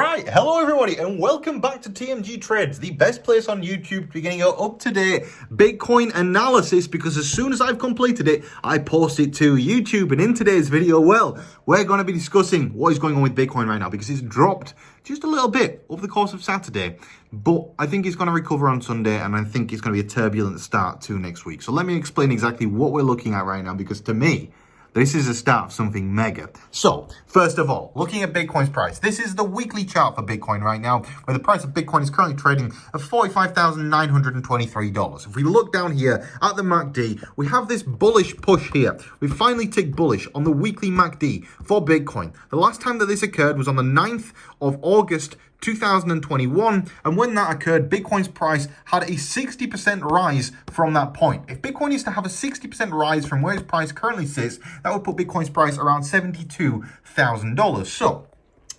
Right, hello everybody and welcome back to TMG Trades, the best place on YouTube to be getting your up-to-date Bitcoin analysis, because as soon as I've completed it, I post it to YouTube. And in today's video, well, we're going to be discussing what is going on with Bitcoin right now, because it's dropped just a little bit over the course of Saturday, but I think it's going to recover on Sunday, and I think it's going to be a turbulent start to next week. So let me explain exactly what we're looking at right now, because to me, this is a start of something mega. So, first of all, looking at Bitcoin's price. This is the weekly chart for Bitcoin right now, where the price of Bitcoin is currently trading at $45,923. If we look down here at the MACD, we have this bullish push here. We finally ticked bullish on the weekly MACD for Bitcoin. The last time that this occurred was on the 9th of August 2021, and when that occurred, Bitcoin's price had a 60% rise from that point. If Bitcoin is to have a 60% rise from where its price currently sits, that would put Bitcoin's price around $72,000. So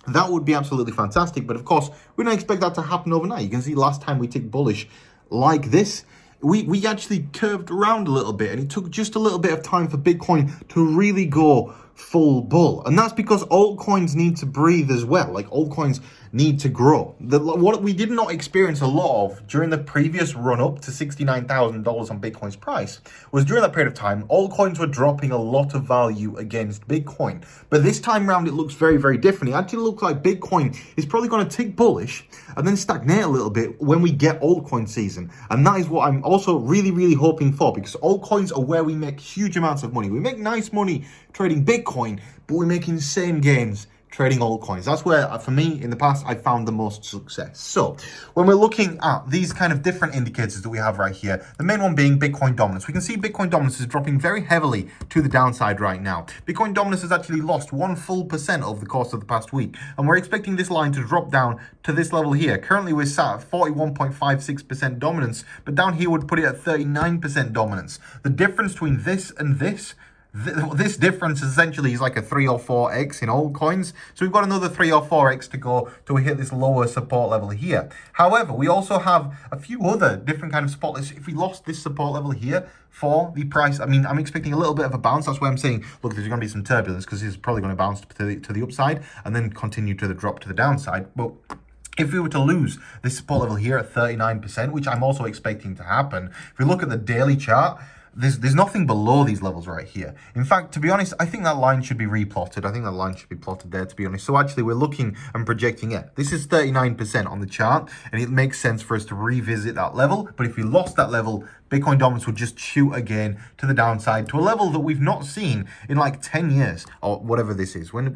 that would be absolutely fantastic, but of course, we don't expect that to happen overnight. You can see last time we ticked bullish like this, we actually curved around a little bit, and it took just a little bit of time for Bitcoin to really go full bull. And that's because altcoins need to breathe as well. Like, altcoins need to grow. What we did not experience a lot of during the previous run up to $69,000 on Bitcoin's price was during that period of time, altcoins were dropping a lot of value against Bitcoin. But this time around, it looks very, very different. It actually looks like Bitcoin is probably going to tick bullish and then stagnate a little bit when we get altcoin season. And that is what I'm also really, really hoping for, because altcoins are where we make huge amounts of money. We make nice money trading Bitcoin, but we make insane gains trading altcoins. That's where, for me, in the past, I found the most success. So when we're looking at these kind of different indicators that we have right here, the main one being Bitcoin dominance, we can see Bitcoin dominance is dropping very heavily to the downside right now. Bitcoin dominance has actually lost 1% over the course of the past week, and we're expecting this line to drop down to this level here. Currently, we're sat at 41.56% dominance, but down here would put it at 39% dominance. The difference between this and this difference essentially is like a 3 or 4x in altcoins. So we've got another 3 or 4x to go till we hit this lower support level here. However, we also have a few other different kind of support. If we lost this support level here for the price, I mean, I'm expecting a little bit of a bounce. That's why I'm saying, look, there's going to be some turbulence, because it's probably going to bounce to the upside and then continue to the drop to the downside. But if we were to lose this support level here at 39%, which I'm also expecting to happen, if we look at the daily chart, there's nothing below these levels right here. In fact, to be honest, I think that line should be replotted. I think that line should be plotted there, to be honest. So actually, we're looking and projecting it. This is 39% on the chart, and it makes sense for us to revisit that level. But if we lost that level, Bitcoin dominance would just shoot again to the downside to a level that we've not seen in like 10 years or whatever this is. When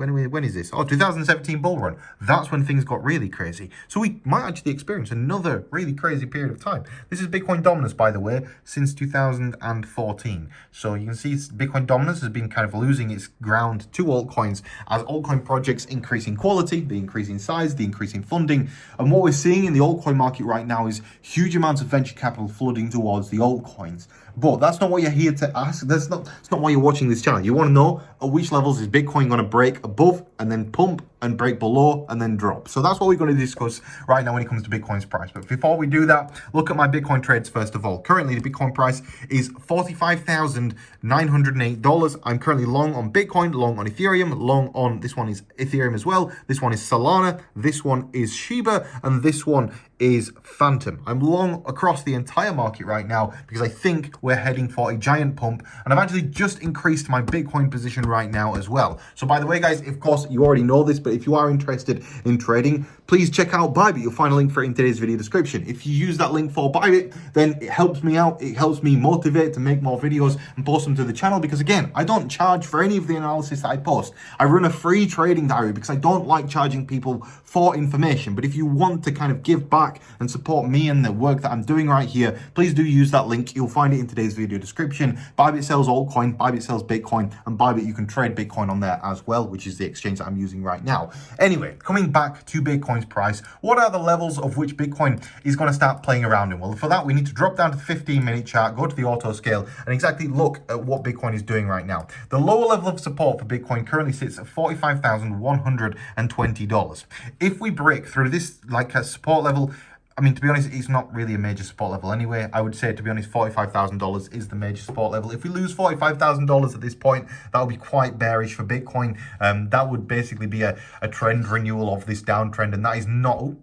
is this? Oh, 2017 bull run. That's when things got really crazy. So we might actually experience another really crazy period of time. This is Bitcoin dominance, by the way, since 2014. So you can see Bitcoin dominance has been kind of losing its ground to altcoins as altcoin projects increase in quality, they increase in size, they increase in funding. And what we're seeing in the altcoin market right now is huge amounts of venture capital flooding towards the altcoins. But that's not what you're here to ask. That's not why you're watching this channel. You want to know at which levels is Bitcoin going to break above and then pump and break below and then drop. So that's what we're going to discuss right now when it comes to Bitcoin's price. But before we do that, look at my Bitcoin trades first of all. Currently, the Bitcoin price is $45,908. I'm currently long on Bitcoin, long on Ethereum, long on, this one is Ethereum as well. This one is Solana, this one is Shiba, and this one is Phantom. I'm long across the entire market right now because I think we're heading for a giant pump, and I've actually just increased my Bitcoin position right now as well. So by the way, guys, of course, you already know this, but if you are interested in trading, please check out Bybit. You'll find a link for it in today's video description. If you use that link for Bybit, then it helps me out. It helps me motivate to make more videos and post them to the channel, because again, I don't charge for any of the analysis that I post. I run a free trading diary because I don't like charging people for information. But if you want to kind of give back and support me and the work that I'm doing right here, please do use that link. You'll find it in today's video description. Bybit sells altcoin, Bybit sells Bitcoin, and Bybit, you can trade Bitcoin on there as well, which is the exchange that I'm using right now. Anyway, coming back to Bitcoin's price, what are the levels of which Bitcoin is going to start playing around in? Well, for that, we need to drop down to the 15-minute chart, go to the auto scale, and exactly look at what Bitcoin is doing right now. The lower level of support for Bitcoin currently sits at $45,120. If we break through this like a support level I mean, to be honest, it's not really a major support level anyway. I would say, to be honest, $45,000 is the major support level. If we lose $45,000 at this point, that would be quite bearish for Bitcoin. That would basically be a trend renewal of this downtrend, and that is not... Oh,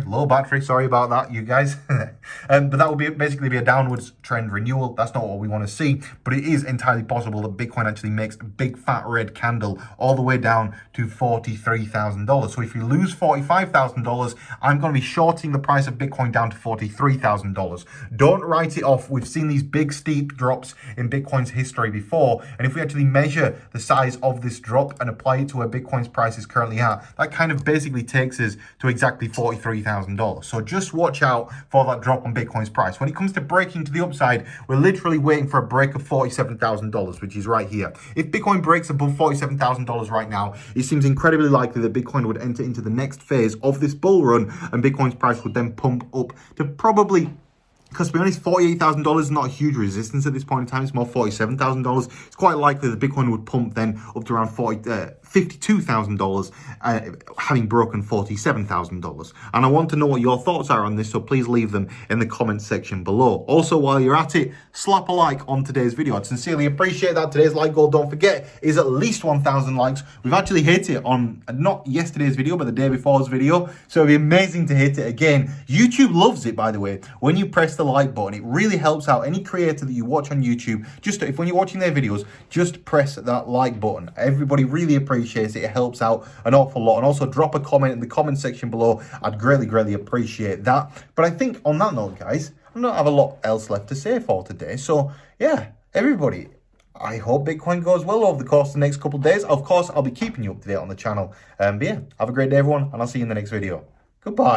low battery, sorry about that, you guys. But that would basically be a downwards trend renewal. That's not what we want to see, but it is entirely possible that Bitcoin actually makes a big fat red candle all the way down to $43,000. So if you lose $45,000, I'm going to be shorting the price of Bitcoin down to $43,000. Don't write it off. We've seen these big steep drops in Bitcoin's history before, and if we actually measure the size of this drop and apply it to where Bitcoin's price is currently at, that kind of basically takes us to exactly $43,000. So just watch out for that drop on Bitcoin's price. When it comes to breaking to the upside, we're literally waiting for a break of $47,000, which is right here. If Bitcoin breaks above $47,000 right now, it seems incredibly likely that Bitcoin would enter into the next phase of this bull run, and Bitcoin's price would then pump up to probably... Because to be honest, $48,000 is not a huge resistance at this point in time. It's more $47,000. It's quite likely that Bitcoin would pump then up to around $52,000, having broken $47,000. And I want to know what your thoughts are on this, so please leave them in the comments section below. Also, while you're at it, slap a like on today's video. I'd sincerely appreciate that. Today's like goal, don't forget, is at least 1,000 likes. We've actually hit it on not yesterday's video, but the day before's video. So it'd be amazing to hit it again. YouTube loves it, by the way. When you press the like button, it really helps out any creator that you watch on YouTube. Just if when you're watching their videos, just press that like button. Everybody really appreciates it. It helps out an awful lot. And also drop a comment in the comment section below. I'd greatly appreciate that. But I think on that note, guys, I don't have a lot else left to say for today. So yeah, everybody, I hope Bitcoin goes well over the course of the next couple of days. Of course, I'll be keeping you up to date on the channel. But yeah, have a great day, everyone, and I'll see you in the next video. Goodbye.